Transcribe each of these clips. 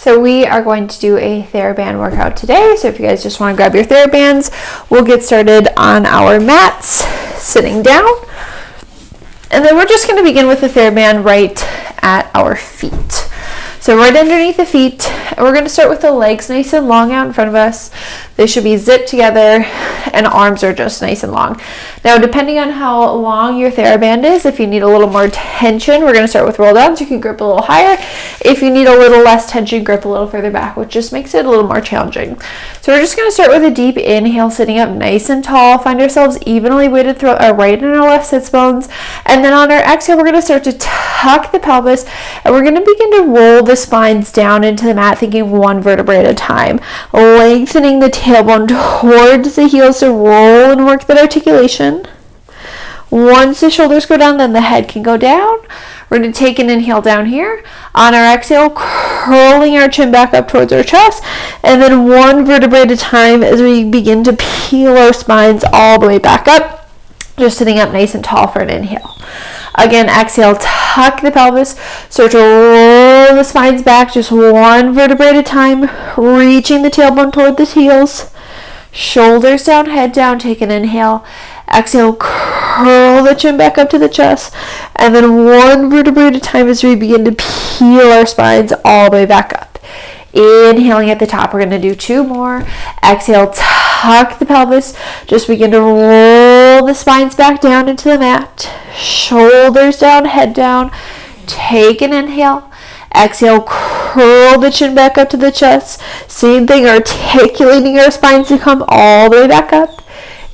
So we are going to do a TheraBand workout today. So if you guys just want to grab your TheraBands, we'll get started on our mats, sitting down. And then we're just going to begin with the TheraBand right at our feet. So right underneath the feet, and we're going to start with the legs nice and long out in front of us. They should be zipped together and arms are just nice and long. Now, depending on how long your TheraBand is, if you need a little more tension, we're going to start with roll downs. You can grip a little higher. If you need a little less tension, grip a little further back, which just makes it a little more challenging. So we're just going to start with a deep inhale, sitting up nice and tall. Find ourselves evenly weighted throughout our right and our left sits bones. And then on our exhale, we're going to start to tuck the pelvis, and we're going to begin to roll the spines down into the mat, thinking one vertebrae at a time, lengthening the tailbone towards the heels to roll and work that articulation. Once the shoulders go down, then the head can go down. We're going to take an inhale down here. On our exhale, curling our chin back up towards our chest, and then one vertebrae at a time as we begin to peel our spines all the way back up, just sitting up nice and tall for an inhale. Again, exhale, tuck the pelvis, start to roll the spines back, just one vertebrae at a time, reaching the tailbone toward the heels. Shoulders down, head down, take an inhale. Exhale, curl the chin back up to the chest, and then one vertebrae at a time as we begin to peel our spines all the way back up. Inhaling at the top, we're going to do two more. Exhale, tuck the pelvis, just begin to roll the spines back down into the mat. Shoulders down, head down, take an inhale. Exhale, curl the chin back up to the chest. Same thing, articulating our spines to come all the way back up.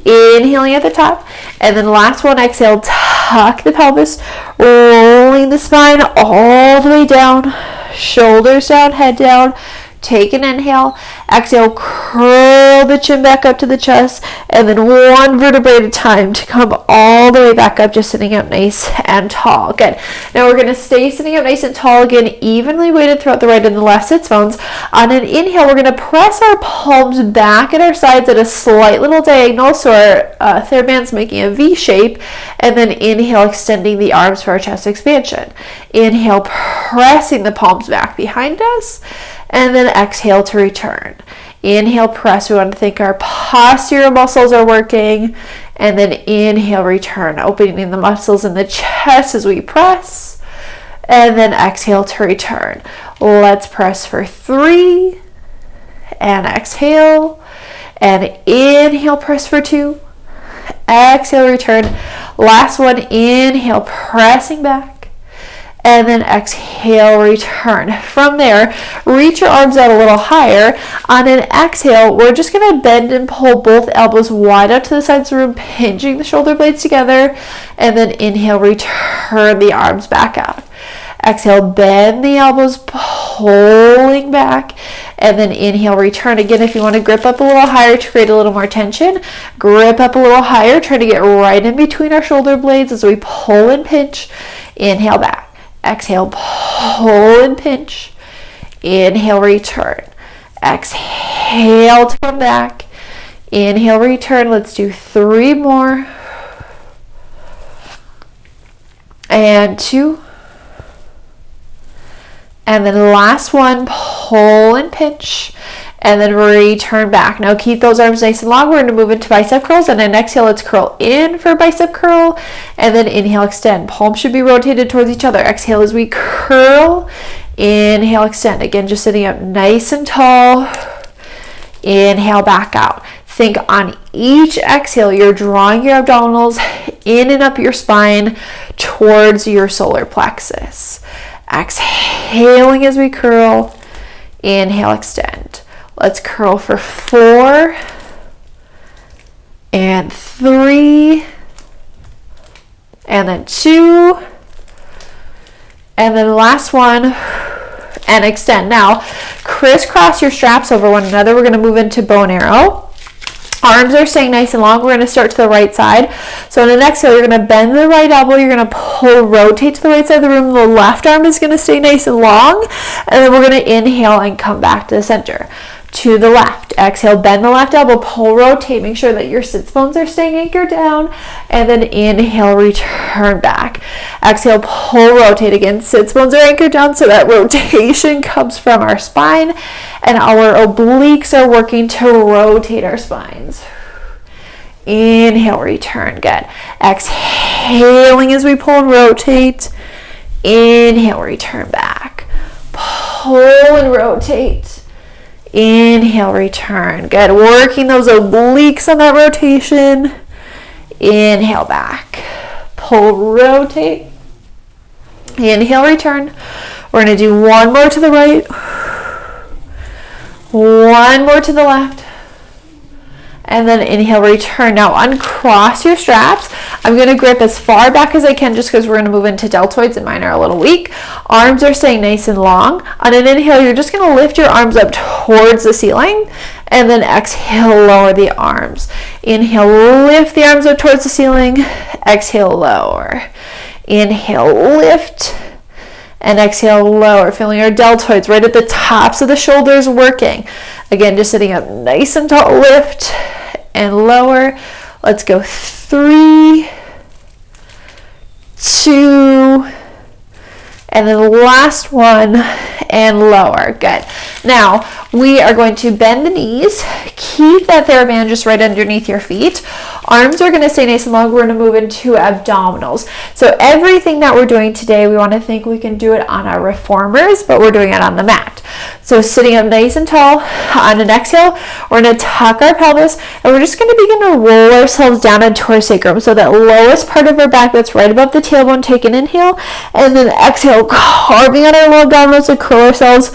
Inhaling at the top. And then last one, exhale, tuck the pelvis, rolling the spine all the way down. Shoulders down, head down. Take an inhale. Exhale, curl the chin back up to the chest, and then one vertebrae at a time to come all the way back up, just sitting up nice and tall. Good. Now we're going to stay sitting up nice and tall again, evenly weighted throughout the right and the left sits bones. On an inhale, we're going to press our palms back at our sides at a slight little diagonal, so our TheraBand's making a V shape, and then inhale, extending the arms for our chest expansion. Inhale, pressing the palms back behind us, and then exhale to return. Inhale, press. We want to think our posterior muscles are working. And then inhale, return, opening the muscles in the chest as we press. And then exhale to return. Let's press for 3. And exhale. And inhale, press for 2. Exhale, return. Last one, inhale, pressing back. And then exhale, return. From there, reach your arms out a little higher. On an exhale, we're just going to bend and pull both elbows wide out to the sides of the room, pinching the shoulder blades together. And then inhale, return the arms back out. Exhale, bend the elbows, pulling back. And then inhale, return. Again, if you want to grip up a little higher to create a little more tension, grip up a little higher. Try to get right in between our shoulder blades as we pull and pinch. Inhale back. Exhale, pull and pinch. Inhale, return. Exhale to come back. Inhale, return. Let's do 3 more. And 2. And then last one, pull and pinch. And then return back. Now keep those arms nice and long. We're going to move into bicep curls. And then exhale, let's curl in for bicep curl. And then inhale, extend. Palms should be rotated towards each other. Exhale as we curl. Inhale, extend. Again, just sitting up nice and tall. Inhale, back out. Think on each exhale, you're drawing your abdominals in and up your spine towards your solar plexus. Exhaling as we curl. Inhale, extend. Let's curl for 4 and 3 and then 2 and then last one and extend. Now crisscross your straps over one another. We're going to move into bow and arrow. Arms are staying nice and long. We're going to start to the right side. So on the exhale, you're going to bend the right elbow. You're going to pull, rotate to the right side of the room. The left arm is going to stay nice and long. And then we're going to inhale and come back to the center. to the left. Exhale, bend the left elbow, pull, rotate. Make sure that your sits bones are staying anchored down. And then inhale, return back. Exhale, pull, rotate. Again, sits bones are anchored down so that rotation comes from our spine. And our obliques are working to rotate our spines. Inhale, return. Good. Exhaling as we pull and rotate. Inhale, return back. Pull and rotate. Inhale, return. Good. Working those obliques on that rotation. Inhale, back. Pull, rotate. Inhale, return. We're going to do one more to the right. One more to the left. And then inhale, return. Now uncross your straps. I'm going to grip as far back as I can just because we're going to move into deltoids and mine are a little weak. Arms are staying nice and long. On an inhale, you're just going to lift your arms up towards the ceiling. And then exhale, lower the arms. Inhale, lift the arms up towards the ceiling. Exhale, lower. Inhale, lift. And exhale, lower. Feeling our deltoids right at the tops of the shoulders working. Again, just sitting up nice and tall. Lift and lower. Let's go 3, 2, and then the last one, and lower. Good. Now, we are going to bend the knees. Keep that TheraBand just right underneath your feet. Arms are going to stay nice and long. We're going to move into abdominals. So everything that we're doing today, we want to think we can do it on our reformers, but we're doing it on the mat. So sitting up nice and tall, on an exhale, we're going to tuck our pelvis, and we're just going to begin to roll ourselves down into our sacrum. So that lowest part of our back that's right above the tailbone, take an inhale, and then exhale, carving out our low abdominals to curl ourselves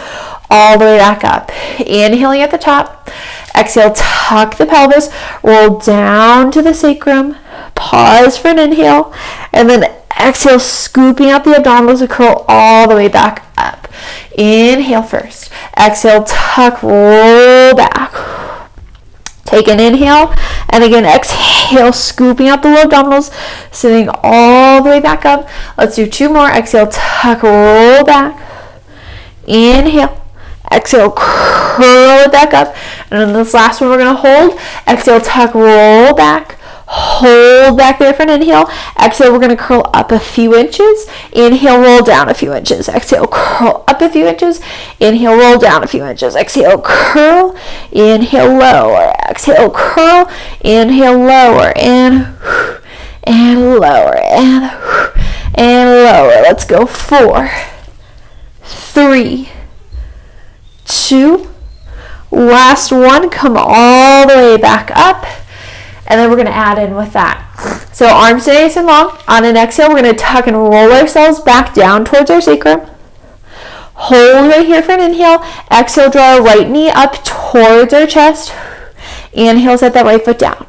all the way back up. Inhaling at the top. Exhale, tuck the pelvis, roll down to the sacrum, pause for an inhale, and then exhale, scooping out the abdominals to curl all the way back up. Inhale first. Exhale, tuck, roll back. Take an inhale, and again, exhale, scooping out the low abdominals, sitting all the way back up. Let's do 2 more. Exhale, tuck, roll back. Inhale. Exhale, curl it back up. And then this last one we're going to hold. Exhale, tuck, roll back. Hold back there for an inhale. Exhale, we're going to curl up a few inches. Inhale, roll down a few inches. Exhale, curl up a few inches. Inhale, roll down a few inches. Exhale, curl. Inhale, lower. Exhale, curl. Inhale, lower. And lower. And lower. Let's go. 4, 3, 2, last one. Come all the way back up, and then we're going to add in with that. So arms nice and long. On an exhale, we're going to tuck and roll ourselves back down towards our sacrum. Hold right here for an inhale. Exhale, draw our right knee up towards our chest. Inhale, set that right foot down.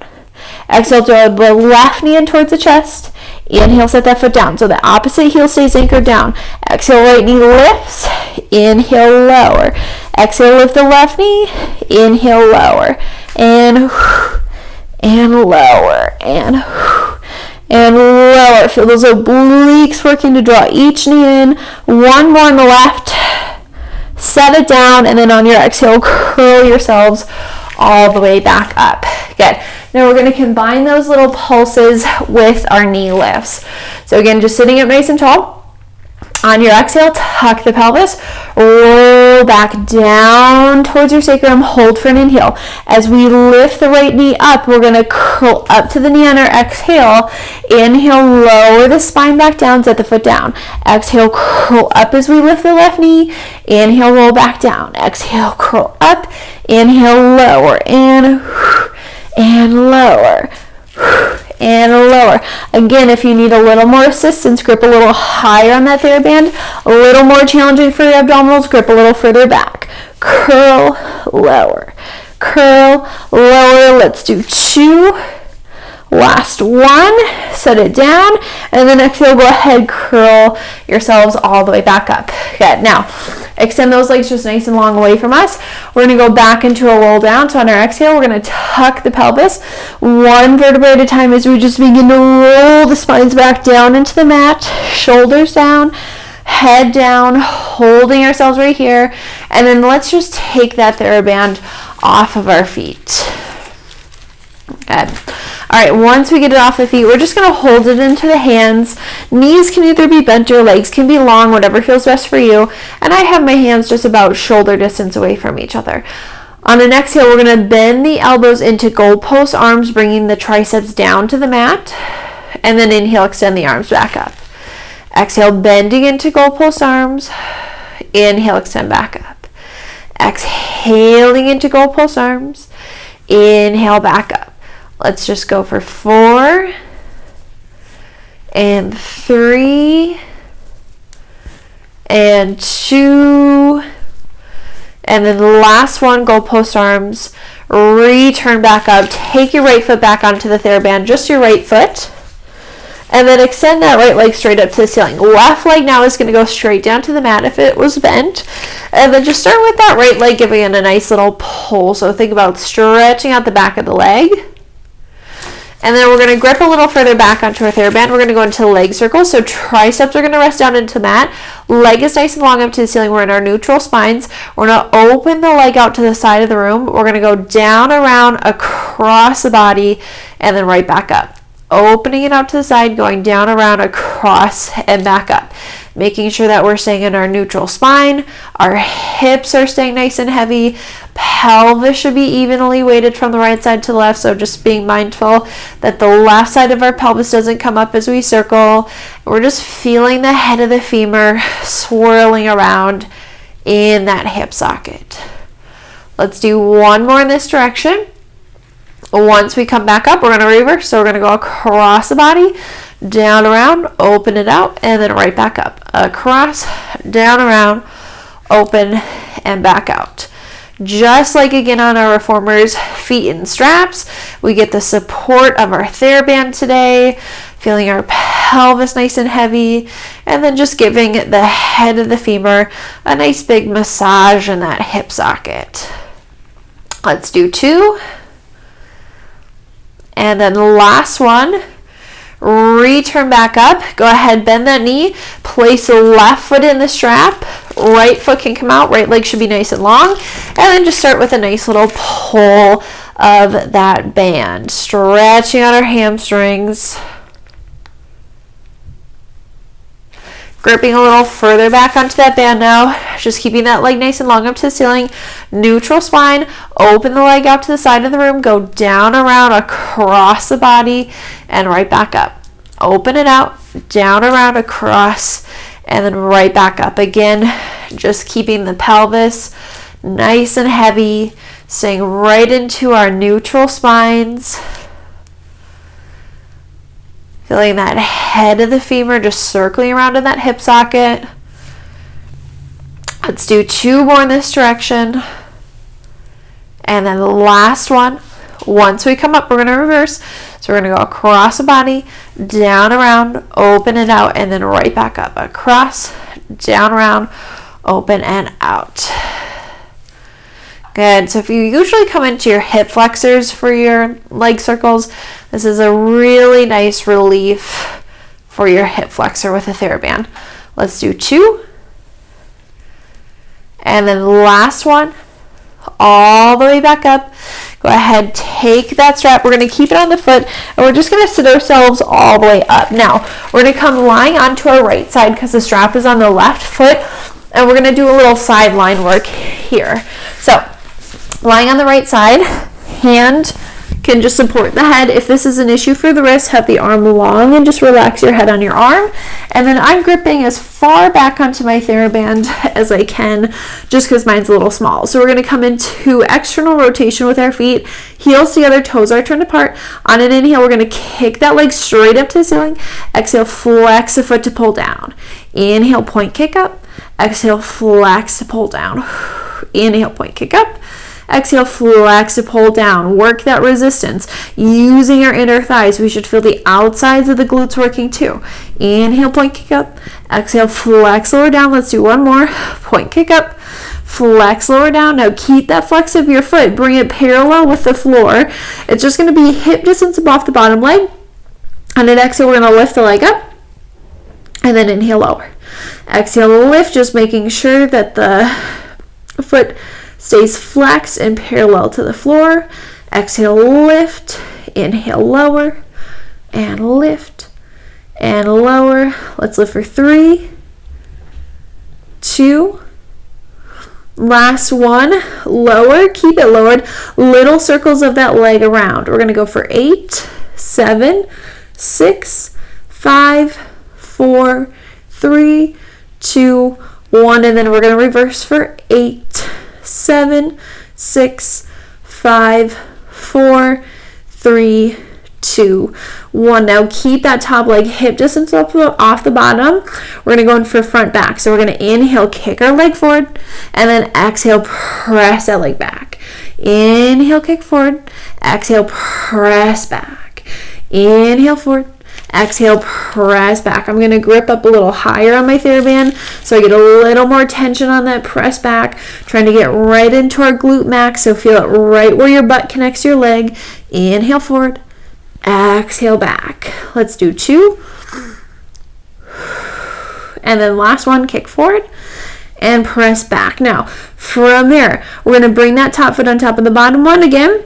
Exhale, draw the left knee in towards the chest. Inhale, set that foot down. So the opposite heel stays anchored down. Exhale, right knee lifts. Inhale, lower. Exhale, lift the left knee. Inhale, lower. And lower. And lower. Feel those obliques working to draw each knee in. One more on the left. Set it down. And then on your exhale, curl yourselves all the way back up. Good. Now we're going to combine those little pulses with our knee lifts. So again, just sitting up nice and tall. On your exhale, tuck the pelvis, roll back down towards your sacrum, hold for an inhale. As we lift the right knee up, we're going to curl up to the knee on our exhale. Inhale, lower the spine back down, set the foot down. Exhale, curl up as we lift the left knee. Inhale, roll back down. Exhale, curl up. Inhale, lower, and lower. And lower. Again, if you need a little more assistance, grip a little higher on that TheraBand. A little more challenging for your abdominals, grip a little further back. Curl, lower. Curl, lower. Let's do 2. Last one. Set it down. And then exhale, go ahead, curl yourselves all the way back up. Good. Now, extend those legs just nice and long away from us. We're going to go back into a roll down. So on our exhale, we're going to tuck the pelvis one vertebrae at a time as we just begin to roll the spines back down into the mat. Shoulders down, head down, holding ourselves right here. And then let's just take that TheraBand off of our feet. Good. All right, once we get it off the feet, we're just going to hold it into the hands. Knees can either be bent or legs can be long, whatever feels best for you. And I have my hands just about shoulder distance away from each other. On an exhale, we're going to bend the elbows into goalpost arms, bringing the triceps down to the mat. And then inhale, extend the arms back up. Exhale, bending into goalpost arms. Inhale, extend back up. Exhaling into goalpost arms. Inhale, back up. Let's just go for 4 and 3 and 2, and then the last one, goalpost arms. Return back up. Take your right foot back onto the TheraBand, just your right foot. And then extend that right leg straight up to the ceiling. Left leg now is going to go straight down to the mat if it was bent. And then just start with that right leg, giving it a nice little pull. So think about stretching out the back of the leg. And then we're going to grip a little further back onto our TheraBand. We're going to go into leg circles. So triceps are going to rest down into the mat. Leg is nice and long up to the ceiling. We're in our neutral spines. We're going to open the leg out to the side of the room. We're going to go down, around, across the body, and then right back up. Opening it out to the side, going down, around, across, and back up. Making sure that we're staying in our neutral spine. Our hips are staying nice and heavy. Pelvis should be evenly weighted from the right side to the left, so just being mindful that the left side of our pelvis doesn't come up as we circle. We're just feeling the head of the femur swirling around in that hip socket. Let's do one more in this direction. Once we come back up, we're going to reverse. So we're going to go across the body, down, around, open it out, and then right back up. Across, down, around, open, and back out. Just like again on our reformers, feet in straps, we get the support of our TheraBand today, feeling our pelvis nice and heavy, and then just giving the head of the femur a nice big massage in that hip socket. Let's do 2. And then the last one, return back up. Go ahead, bend that knee, place the left foot in the strap, right foot can come out, right leg should be nice and long, and then just start with a nice little pull of that band, stretching out our hamstrings. Gripping a little further back onto that band now, just keeping that leg nice and long up to the ceiling. Neutral spine, open the leg out to the side of the room, go down, around, across the body, and right back up. Open it out, down, around, across, and then right back up. Again, just keeping the pelvis nice and heavy, staying right into our neutral spines. Feeling that head of the femur just circling around in that hip socket. Let's do 2 more in this direction. And then the last one. Once we come up, we're going to reverse. So we're going to go across the body, down, around, open it out, and then right back up. Across, down, around, open, and out. Good. So if you usually come into your hip flexors for your leg circles, this is a really nice relief for your hip flexor with a TheraBand. Let's do 2. And then the last one, all the way back up. Go ahead, take that strap. We're going to keep it on the foot, and we're just going to sit ourselves all the way up. Now, we're going to come lying onto our right side because the strap is on the left foot, and we're going to do a little sideline work here. So, lying on the right side, hand can just support the head. If this is an issue for the wrist, have the arm long and just relax your head on your arm. And then I'm gripping as far back onto my TheraBand as I can, just because mine's a little small. So we're going to come into external rotation with our feet, heels together, toes are turned apart. On an inhale, we're going to kick that leg straight up to the ceiling. Exhale, flex the foot to pull down. Inhale, point, kick up. Exhale, flex to pull down. Inhale, point, kick up. Exhale, flex to pull down. Work that resistance. Using our inner thighs, we should feel the outsides of the glutes working too. Inhale, point, kick up. Exhale, flex, lower down. Let's do one more. Point, kick up. Flex, lower down. Now keep that flex of your foot. Bring it parallel with the floor. It's just going to be hip distance above the bottom leg. On an exhale, we're going to lift the leg up. And then inhale, lower. Exhale, lift, just making sure that the foot stays flexed and parallel to the floor. Exhale, lift. Inhale, lower, and lift, and lower. Let's lift for 3, 2, last one, lower, keep it lowered, little circles of that leg around. We're going to go for 8, 7, 6, 5, 4, 3, 2, 1, and then we're going to reverse for 8, 7, 6, 5, 4, 3, 2, 1. Now keep that top leg hip distance up off the bottom. We're going to go in for front back. So we're going to inhale, kick our leg forward, and then exhale, press that leg back. Inhale, kick forward. Exhale, press back. Inhale, forward. Exhale, press back. I'm going to grip up a little higher on my THERA so I get a little more tension on that press back. Trying to get right into our glute max, so feel it right where your butt connects to your leg. Inhale, forward. Exhale, back. Let's do 2. And then last one, kick forward and press back. Now, from there, we're going to bring that top foot on top of the bottom one again.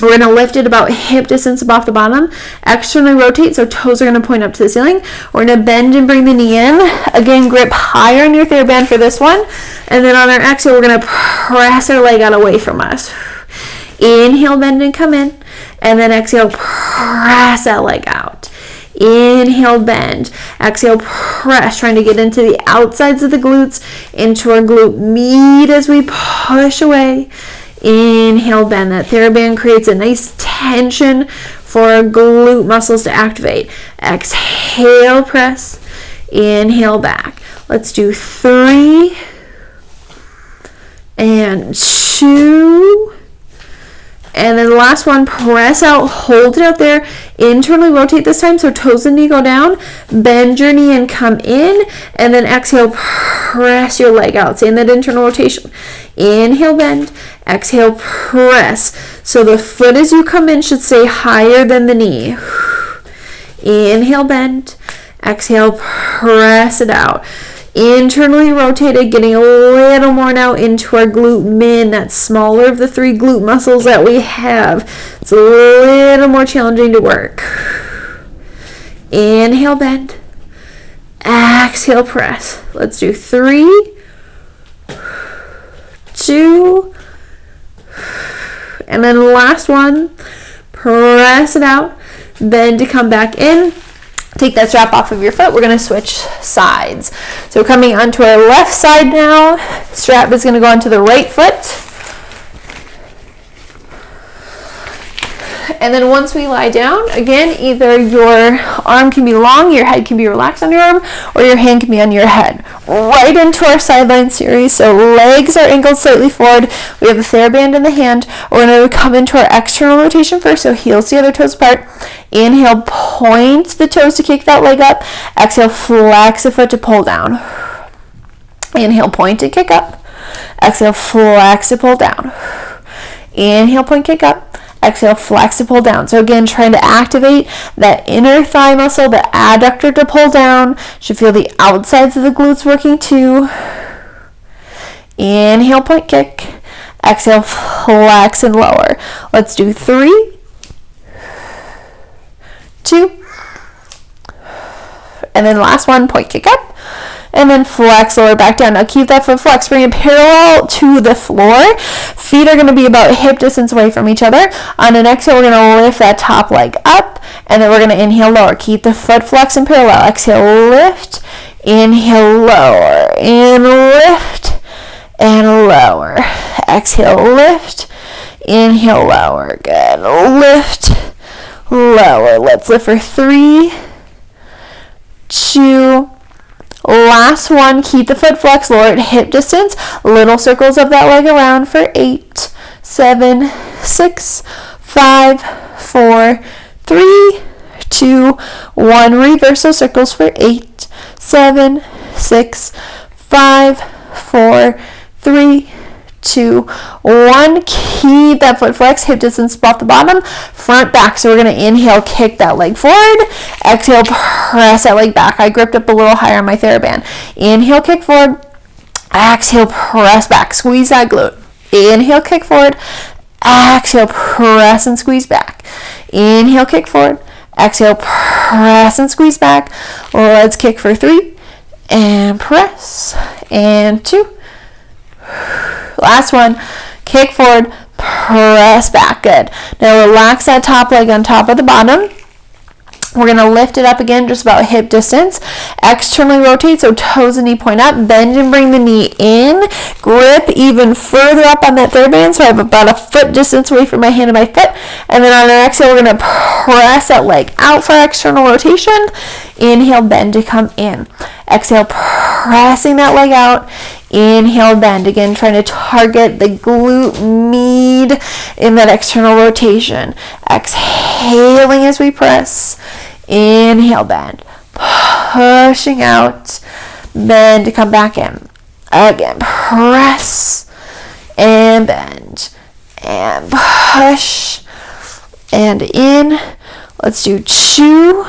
We're going to lift it about hip distance above the bottom. Externally rotate, so toes are going to point up to the ceiling. We're going to bend and bring the knee in. Again, grip higher on your THERA for this one. And then on our exhale, we're going to press our leg out away from us. Inhale, bend and come in. And then exhale, press that leg out. Inhale, bend. Exhale, press, trying to get into the outsides of the glutes, into our glute med as we push away. Inhale, bend. That THERA creates a nice tension for our glute muscles to activate. Exhale, press. Inhale, back. Let's do 3 and 2. And then the last one, press out, hold it out there, internally rotate this time, so toes and knee go down, bend your knee and come in, and then exhale, press your leg out, same that internal rotation. Inhale, bend, exhale, press. So the foot as you come in should stay higher than the knee. Inhale, bend, exhale, press it out. Internally rotated, getting a little more now into our glute min, that smaller of the 3 glute muscles that we have. It's a little more challenging to work. Inhale, bend. Exhale, press. Let's do 3, 2, and then last one. Press it out. Bend to come back in. Take that strap off of your foot. We're going to switch sides. So coming onto our left side now. Strap is going to go onto the right foot. And then once we lie down, again, either your arm can be long, your head can be relaxed on your arm, or your hand can be on your head. Right into our sideline series. So legs are angled slightly forward. We have the THERA in the hand. We're going to come into our external rotation first, so heels together, toes apart. Inhale, point the toes to kick that leg up. Exhale, flex the foot to pull down. Inhale, point and kick up. Exhale, flex to pull down. Inhale, point, kick up. Exhale, flex to pull down. So again, trying to activate that inner thigh muscle, the adductor to pull down. Should feel the outsides of the glutes working too. Inhale, point, kick. Exhale, flex and lower. Let's do 3, 2, and then last one, point, kick up. And then flex, lower back down. Now keep that foot flexed. Bring it parallel to the floor. Feet are going to be about hip distance away from each other. On an exhale, we're going to lift that top leg up. And then we're going to inhale, lower. Keep the foot flexed and parallel. Exhale, lift. Inhale, lower. And lift. And lower. Exhale, lift. Inhale, lower. Good. Lift. Lower. Let's lift for 3, 2, last one. Keep the foot flexed, lower at hip distance. Little circles of that leg around for 8, 7, 6, 5, 4, 3, 2, 1. Reverse those circles for 8, 7, 6, 5, 4, 3, 2, 1. Keep that foot flex, hip distance off the bottom, front back. So we're going to inhale, kick that leg forward. Exhale, press that leg back. I gripped up a little higher on my THERA. Inhale, kick forward. Exhale, press back. Squeeze that glute. Inhale, kick forward. Exhale, press and squeeze back. Inhale, kick forward. Exhale, press and squeeze back. Let's kick for 3 and press and 2. Last one. Kick forward, press back. Good. Now relax that top leg on top of the bottom. We're going to lift it up again, just about hip distance. Externally rotate, so toes and knee point up. Bend and bring the knee in. Grip even further up on that THERA, so I have about a foot distance away from my hand and my foot. And then on our exhale, we're going to press that leg out for external rotation. Inhale, bend to come in. Exhale, pressing that leg out. Inhale, bend. Again, trying to target the glute med in that external rotation. Exhaling as we press. Inhale, bend. Pushing out. Bend to come back in. Again, press and bend. And push and in. Let's do 2.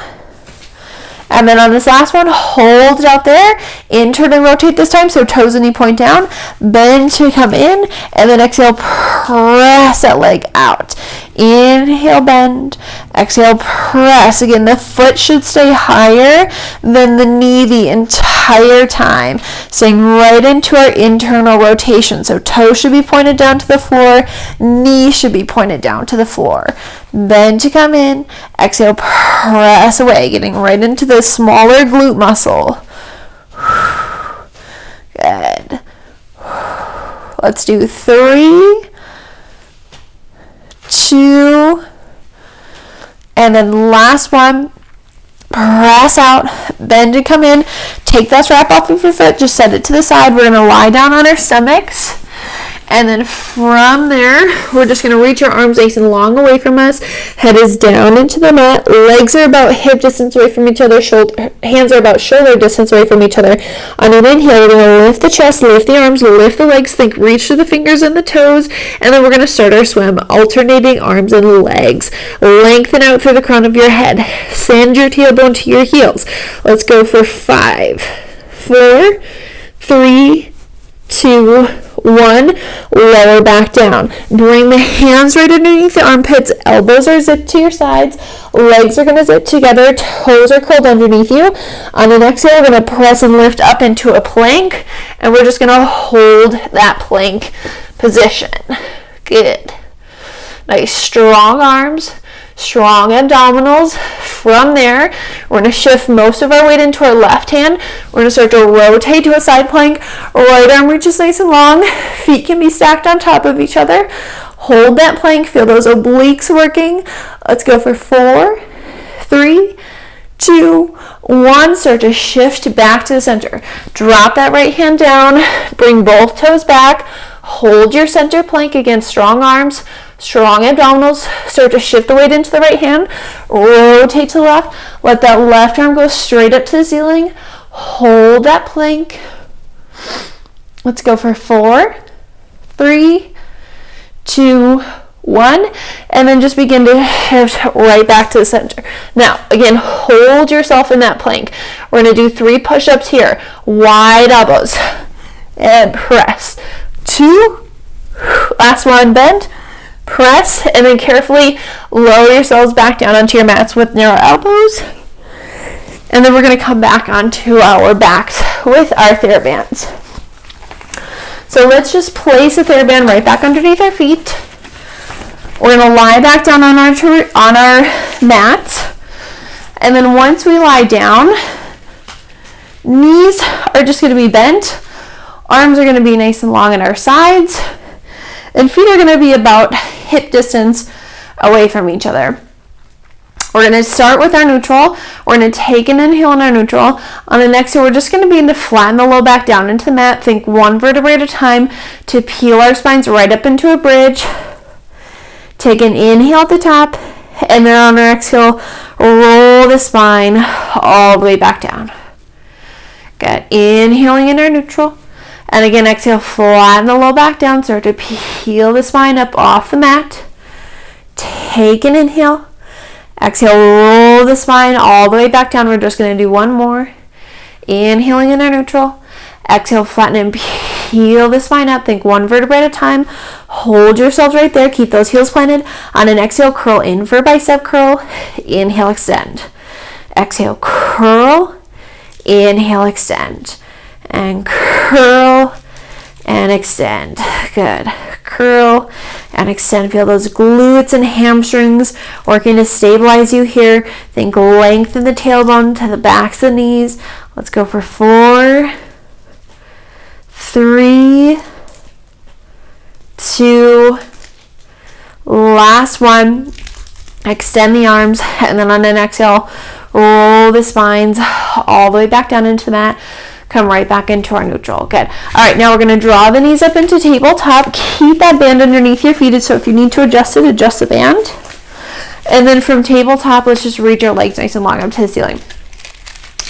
And then on this last one, hold it out there. Internally rotate this time, so toes and knee point down. Bend to come in, and then exhale, press that leg out. Inhale, bend. Exhale, press. Again, the foot should stay higher than the knee the entire time. Staying right into our internal rotation. So toes should be pointed down to the floor. Knee should be pointed down to the floor. Bend to come in. Exhale, press away. Getting right into the smaller glute muscle. Good. Let's do 3, 2, and then last one. Press out, bend and come in. Take that strap off of your foot, just set it to the side. We're going to lie down on our stomachs. And then from there, we're just going to reach our arms nice and long away from us. Head is down into the mat. Legs are about hip distance away from each other. Hands are about shoulder distance away from each other. On an inhale, we're going to lift the chest, lift the arms, lift the legs. Think reach to the fingers and the toes. And then we're going to start our swim, alternating arms and legs. Lengthen out through the crown of your head. Send your tailbone to your heels. Let's go for 5, 4, 3, 2, 1. Lower back down. Bring the hands right underneath the armpits. Elbows are zipped to your sides. Legs are going to zip together. Toes are curled underneath you. On an exhale, we're going to press and lift up into a plank. And we're just going to hold that plank position. Good. Nice strong arms. Strong abdominals. From there, we're going to shift most of our weight into our left hand. We're going to start to rotate to a side plank. Right arm reaches nice and long. Feet can be stacked on top of each other. Hold that plank. Feel those obliques working. Let's go for 4, 3, 2, 1. Start to shift back to the center. Drop that right hand down. Bring both toes back. Hold your center plank. Again, strong arms. Strong abdominals. Start to shift the weight into the right hand. Rotate to the left. Let that left arm go straight up to the ceiling. Hold that plank. Let's go for 4, 3, 2, 1. And then just begin to shift right back to the center. Now, again, hold yourself in that plank. We're going to do 3 push-ups here. Wide elbows. And press. 2. Last one, bend. Press, and then carefully lower yourselves back down onto your mats with narrow elbows. And then we're going to come back onto our backs with our TheraBands. So let's just place the TheraBand right back underneath our feet. We're going to lie back down on our mat. And then once we lie down, knees are just going to be bent. Arms are going to be nice and long at our sides. And feet are going to be about hip distance away from each other. We're going to start with our neutral. We're going to take an inhale in our neutral. On the next exhale, we're just going to begin to flatten the low back down into the mat. Think 1 vertebrae at a time to peel our spines right up into a bridge. Take an inhale at the top, and then on our exhale, roll the spine all the way back down. Good. Inhaling in our neutral. And again, exhale, flatten the low back down. Start to peel the spine up off the mat. Take an inhale. Exhale, roll the spine all the way back down. We're just going to do 1 more. Inhaling in our neutral. Exhale, flatten and peel the spine up. Think one vertebrae at a time. Hold yourselves right there. Keep those heels planted. On an exhale, curl in for bicep curl. Inhale, extend. Exhale, curl. Inhale, extend. And curl and extend. Good. Curl and extend. Feel those glutes and hamstrings working to stabilize you here. Think lengthen the tailbone to the backs of the knees. Let's go for 4, 3, 2, last one. Extend the arms, and then on an exhale, roll the spines all the way back down into the mat. Come right back into our neutral. Good. All right, now we're going to draw the knees up into tabletop. Keep that band underneath your feet, so if you need to adjust it, adjust the band. And then from tabletop, let's just reach our legs nice and long up to the ceiling.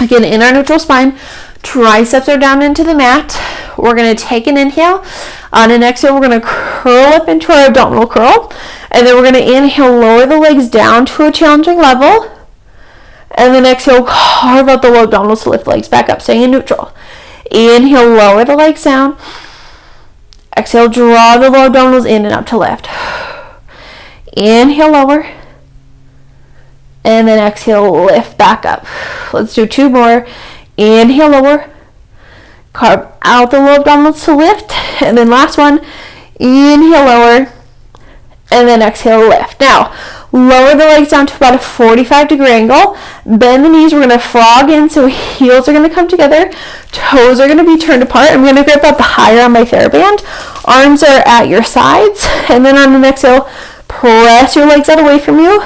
Again, in our neutral spine, triceps are down into the mat. We're going to take an inhale. On an exhale, we're going to curl up into our abdominal curl. And then we're going to inhale, lower the legs down to a challenging level. And then exhale, carve out the low abdominals to lift the legs back up, staying in neutral. Inhale, lower the legs down. Exhale, draw the low abdominals in and up to lift. Inhale, lower. And then exhale, lift back up. Let's do 2 more. Inhale, lower. Carve out the low abdominals to lift. And then last one. Inhale, lower. And then exhale, lift. Now, lower the legs down to about a 45-degree angle. Bend the knees. We're going to frog in, so heels are going to come together. Toes are going to be turned apart. I'm going to grip up higher on my THERA. Arms are at your sides. And then on the exhale, press your legs out away from you.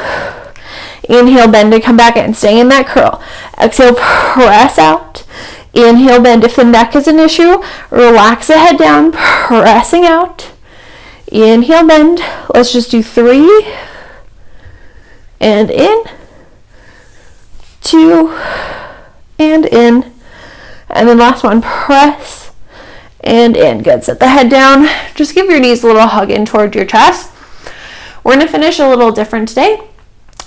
Inhale, bend and come back in. Stay in that curl. Exhale, press out. Inhale, bend. If the neck is an issue, relax the head down, pressing out. Inhale, bend. Let's just do 3. And in. 2. And in. And then last one, press. And in. Good. Set the head down. Just give your knees a little hug in toward your chest. We're going to finish a little different today.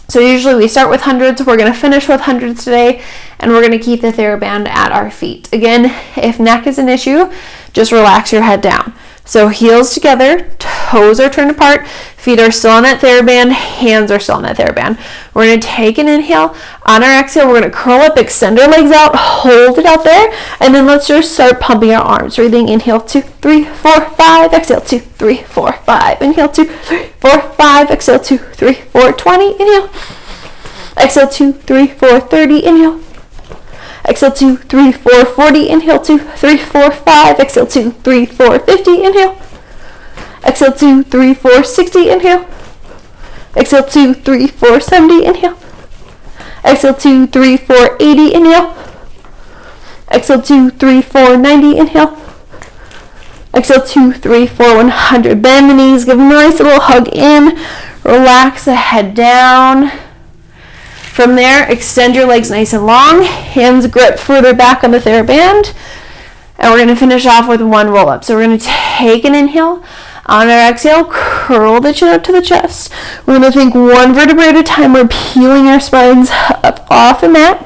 So usually we start with hundreds. We're going to finish with hundreds today. And we're going to keep the THERA band at our feet. Again, if neck is an issue, just relax your head down. So heels together, toes are turned apart, feet are still on that THERA band, hands are still on that THERA band. We're going to take an inhale. On our exhale, we're going to curl up, extend our legs out, hold it out there, and then let's just start pumping our arms. Breathing, inhale, 2, 3, 4, 5, exhale, 2, 3, 4, 5, inhale, 2, 3, 4, 5, exhale, 2, 3, 4, 20, inhale, exhale, 2, 3, 4, 30, inhale. Exhale, 2, 3, 4, 40, inhale, 2, 3, 4, 5, exhale, 2, 3, 4, 50, inhale. Exhale, 2, 3, 4, 60, inhale. Exhale, 2, 3, 4, 70, inhale. Exhale, 2, 3, 4, 80, inhale. Exhale, 2, 3, 4, 90, inhale. Exhale, 2, 3, 4, 100. Bend the knees, give them a nice little hug in. Relax the head down. From there, extend your legs nice and long. Hands grip further back on the THERA band. And we're going to finish off with 1 roll up. So we're going to take an inhale. On our exhale, curl the chin up to the chest. We're going to think 1 vertebrae at a time. We're peeling our spines up off the mat.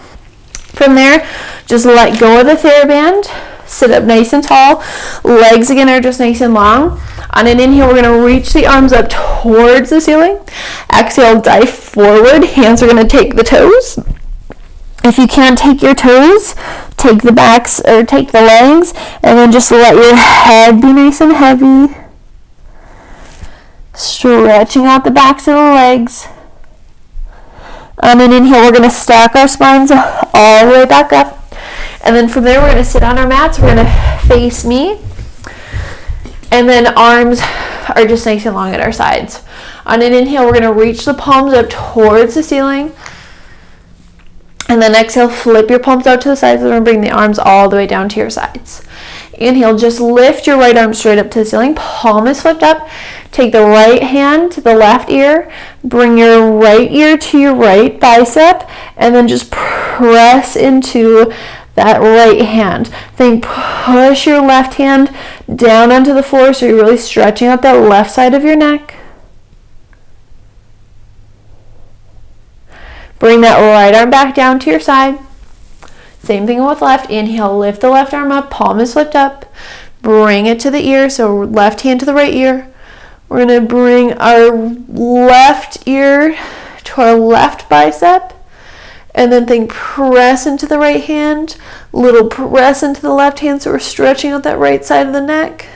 From there, just let go of the THERA band. Sit up nice and tall. Legs again are just nice and long. On an inhale, we're going to reach the arms up towards the ceiling. Exhale, dive forward. Hands are going to take the toes. If you can't take your toes, take the backs or take the legs, and then just let your head be nice and heavy. Stretching out the backs of the legs. On an inhale, we're going to stack our spines all the way back up. And then from there, we're going to sit on our mats. We're going to face me. And then arms are just nice and long at our sides. On an inhale, we're going to reach the palms up towards the ceiling. And then exhale, flip your palms out to the sides and bring the arms all the way down to your sides. Inhale, just lift your right arm straight up to the ceiling. Palm is flipped up. Take the right hand to the left ear. Bring your right ear to your right bicep. And then just press into that right hand. Then push your left hand down onto the floor so you're really stretching out that left side of your neck. Bring that right arm back down to your side. Same thing with left. Inhale, lift the left arm up, palm is flipped up. Bring it to the ear, so left hand to the right ear. We're going to bring our left ear to our left bicep, and then think press into the right hand, little press into the left hand, so we're stretching out that right side of the neck.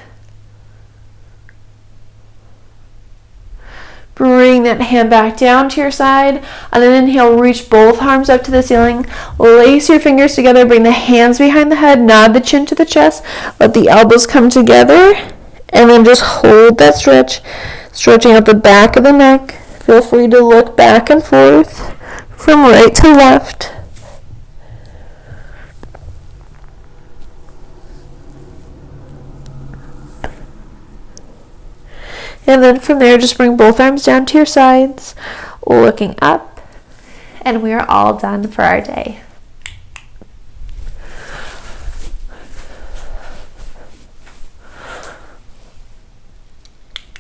Bring that hand back down to your side, and then inhale, reach both arms up to the ceiling. Lace your fingers together, bring the hands behind the head, nod the chin to the chest, let the elbows come together, and then just hold that stretch, stretching out the back of the neck. Feel free to look back and forth from right to left. And then from there, just bring both arms down to your sides, looking up, and we are all done for our day.